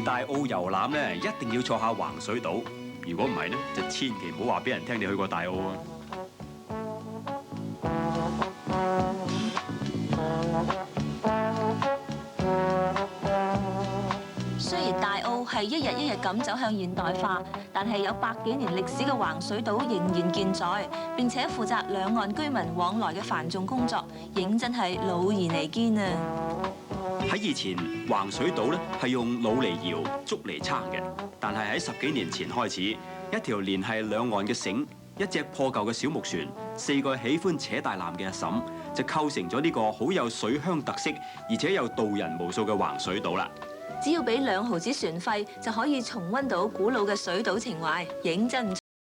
大澳遊覽咧，一定要坐下橫水島。如果唔係咧，就千祈唔好話俾人聽你去過大澳啊！雖然大澳係一日一日咁走向現代化，但係有百幾年歷史嘅橫水島仍然健在，並且負責兩岸居民往來嘅繁重工作，認真係老而彌堅啊！喺以前，橫水島咧係用橹嚟搖、竹嚟撐嘅，但係喺10幾年前開始，一條連繫兩岸嘅繩，一隻破舊嘅小木船，4個喜歡扯大纜嘅阿嬸，就構成咗呢個好有水鄉特色，而且又渡人無數嘅橫水島啦。只要俾2毫子船費，就可以重溫到古老嘅水島情懷，認真唔錯